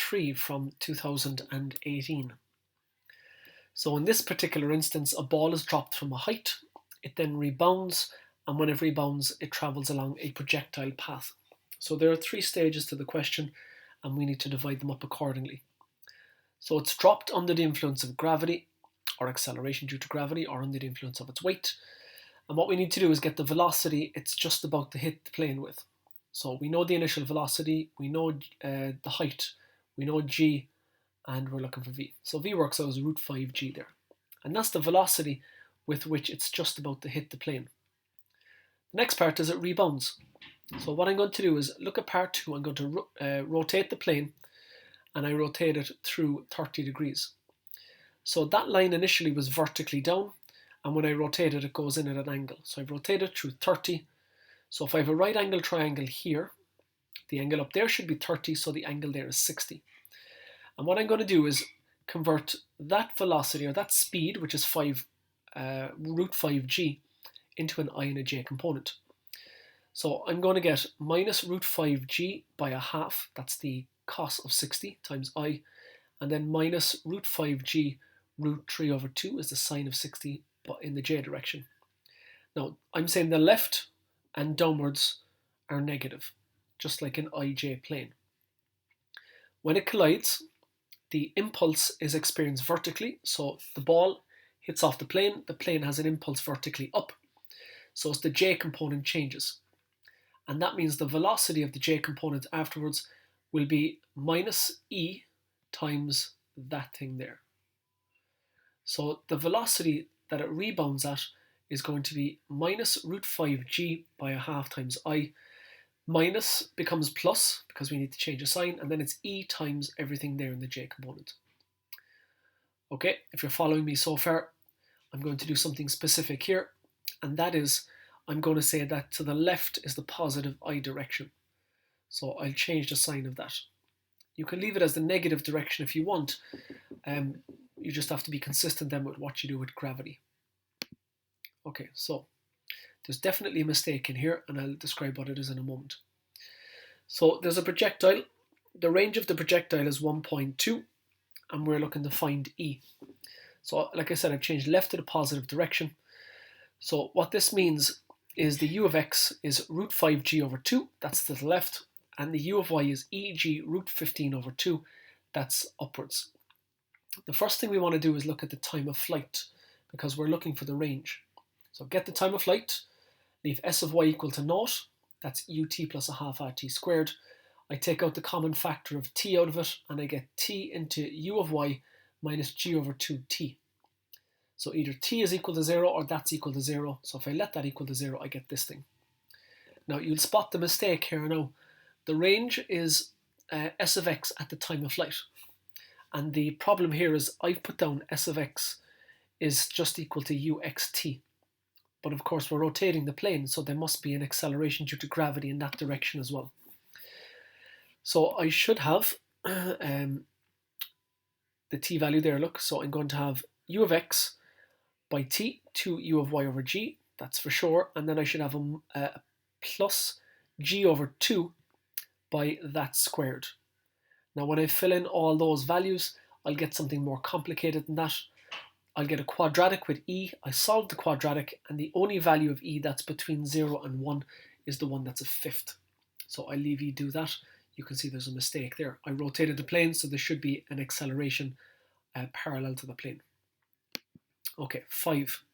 3 from 2018. So in this particular instance, a ball is dropped from a height, it then rebounds, and when it rebounds, it travels along a projectile path. So there are 3 stages to the question, and we need to divide them up accordingly. So it's dropped under the influence of gravity, or acceleration due to gravity, or under the influence of its weight. And what we need to do is get the velocity it's just about to hit the plane with. So we know the initial velocity, we know the height, we know g, and we're looking for v. So v works out as root 5g there. And that's the velocity with which it's just about to hit the plane. The next part is it rebounds. So what I'm going to do is look at part 2. I'm going to rotate the plane, and I rotate it through 30 degrees. So that line initially was vertically down, and when I rotate it, it goes in at an angle. So I've rotated through 30. So if I have a right angle triangle here, the angle up there should be 30, so the angle there is 60. And what I'm going to do is convert that velocity, or that speed, which is root 5g, into an I and a j component. So I'm going to get minus root 5g by a half, that's the cos of 60 times I, and then minus root 5g root 3 over 2 is the sine of 60, but in the j direction. Now, I'm saying the left and downwards are negative, just like an ij plane. When it collides, the impulse is experienced vertically, so the ball hits off the plane has an impulse vertically up, so as the j component changes. And that means the velocity of the j component afterwards will be minus e times that thing there. So the velocity that it rebounds at is going to be minus root 5g by a half times I. Minus becomes plus because we need to change a sign, and then it's e times everything there in the j component. Okay, if you're following me so far, I'm going to do something specific here, and that is I'm going to say that to the left is the positive I direction. So I'll change the sign of that. You can leave it as the negative direction if you want. You just have to be consistent then with what you do with gravity. Okay, so there's definitely a mistake in here, and I'll describe what it is in a moment. So there's a projectile. The range of the projectile is 1.2, and we're looking to find E. So like I said, I've changed left to the positive direction. So what this means is the u of x is root 5g over 2, that's to the left, and the u of y is eg root 15 over 2, that's upwards. The first thing we want to do is look at the time of flight, because we're looking for the range. So get the time of flight, leave s of y equal to 0, that's ut plus a half rt squared. I take out the common factor of t out of it, and I get t into u of y minus g over 2t. So either t is equal to 0 or that's equal to 0. So if I let that equal to 0, I get this thing. Now you'll spot the mistake here now. The range is s of x at the time of flight. And the problem here is I've put down s of x is just equal to uxt. But of course we're rotating the plane, so there must be an acceleration due to gravity in that direction as well. So I should have the t value there, look. So I'm going to have u of x by t to u of y over g, that's for sure. And then I should have a plus g over 2 by that squared. Now when I fill in all those values, I'll get something more complicated than that. I'll get a quadratic with e. I solve the quadratic, and the only value of e that's between 0 and 1 is the one that's a fifth. So I leave e do that. You can see there's a mistake there. I rotated the plane, so there should be an acceleration parallel to the plane. Okay, 5.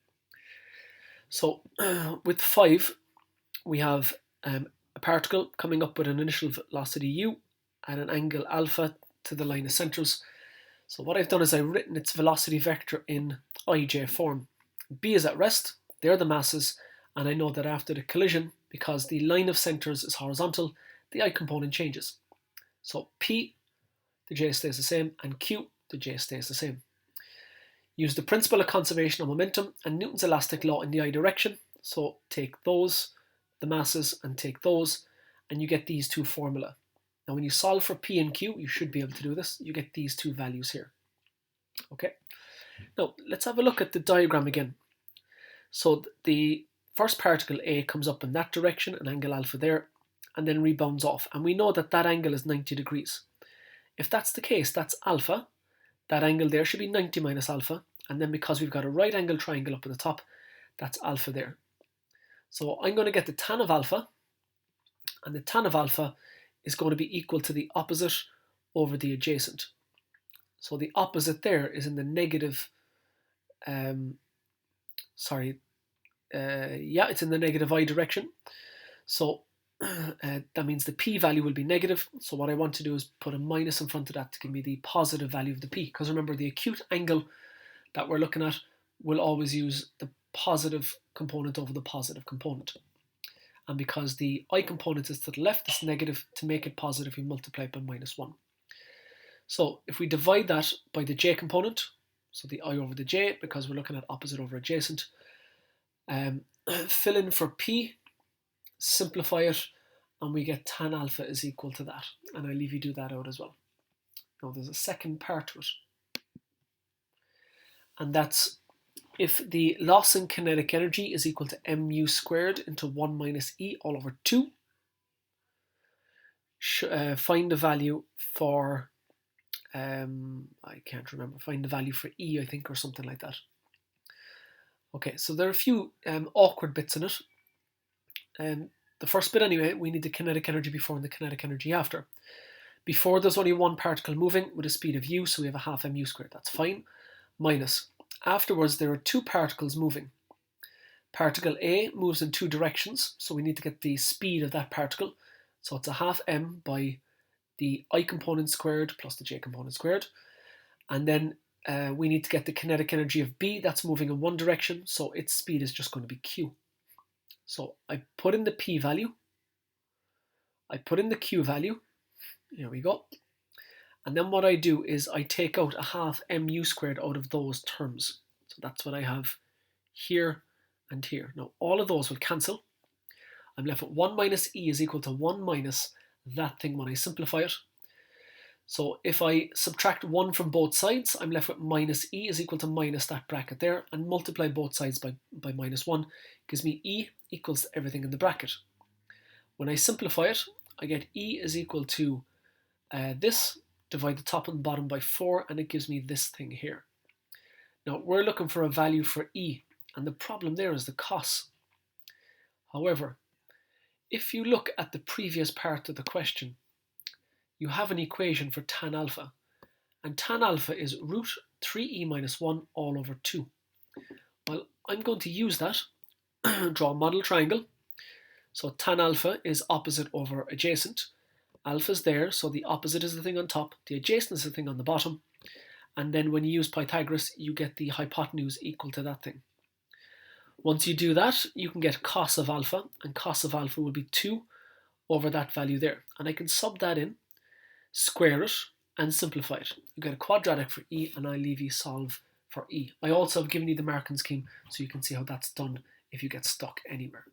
So with 5, we have a particle coming up with an initial velocity u at an angle alpha to the line of centers. So what I've done is I've written its velocity vector in ij form. B is at rest, they're the masses, and I know that after the collision, because the line of centers is horizontal, the I component changes. So P, the j stays the same, and Q, the j stays the same. Use the principle of conservation of momentum and Newton's elastic law in the I direction. So take those, the masses, and take those, and you get these two formula. Now when you solve for P and Q, you should be able to do this. You get these two values here. Okay. Now let's have a look at the diagram again. So the first particle A comes up in that direction, an angle alpha there, and then rebounds off. And we know that that angle is 90 degrees. If that's the case, that's alpha. That angle there should be 90 minus alpha. And then because we've got a right angle triangle up at the top, that's alpha there. So I'm going to get the tan of alpha. And the tan of alpha is going to be equal to the opposite over the adjacent. So the opposite there is in the negative, it's in the negative I direction. So that means the p value will be negative. So what I want to do is put a minus in front of that to give me the positive value of the p. Because remember, the acute angle that we're looking at will always use the positive component over the positive component. And because the I component is to the left, it's negative. To make it positive, you multiply it by minus 1. So if we divide that by the j component, so the I over the j, because we're looking at opposite over adjacent, fill in for p, simplify it, and we get tan alpha is equal to that. And I'll leave you do that out as well. Now there's a second part to it. And that's if the loss in kinetic energy is equal to mu squared into 1 minus e all over 2, find the value for, I can't remember, find the value for e, I think, or something like that. Okay, so there are a few awkward bits in it. The first bit anyway, we need the kinetic energy before and the kinetic energy after. Before, there's only one particle moving with a speed of u, so we have a half mu squared, that's fine, minus. Afterwards, there are two particles moving. Particle A moves in two directions, so we need to get the speed of that particle. So it's a half m by the I component squared plus the j component squared. And then we need to get the kinetic energy of B that's moving in one direction, so its speed is just going to be q. So I put in the p value, I put in the q value, here we go. And then what I do is I take out a half mu squared out of those terms. So that's what I have here and here. Now all of those will cancel. I'm left with 1 minus e is equal to 1 minus that thing when I simplify it. So if I subtract 1 from both sides, I'm left with minus e is equal to minus that bracket there, and multiply both sides by minus 1 gives me e equals everything in the bracket. When I simplify it, I get e is equal to this, divide the top and bottom by 4, and it gives me this thing here. Now we're looking for a value for e, and the problem there is the cos. However, if you look at the previous part of the question, you have an equation for tan alpha, and tan alpha is root 3e minus 1 all over 2. Well, I'm going to use that, draw a model triangle. So tan alpha is opposite over adjacent. Alpha is there, so the opposite is the thing on top, the adjacent is the thing on the bottom, and then when you use Pythagoras, you get the hypotenuse equal to that thing. Once you do that, you can get cos of alpha, and cos of alpha will be 2 over that value there. And I can sub that in, square it, and simplify it. You get a quadratic for e, and I leave you solve for e. I also have given you the marking scheme so you can see how that's done if you get stuck anywhere.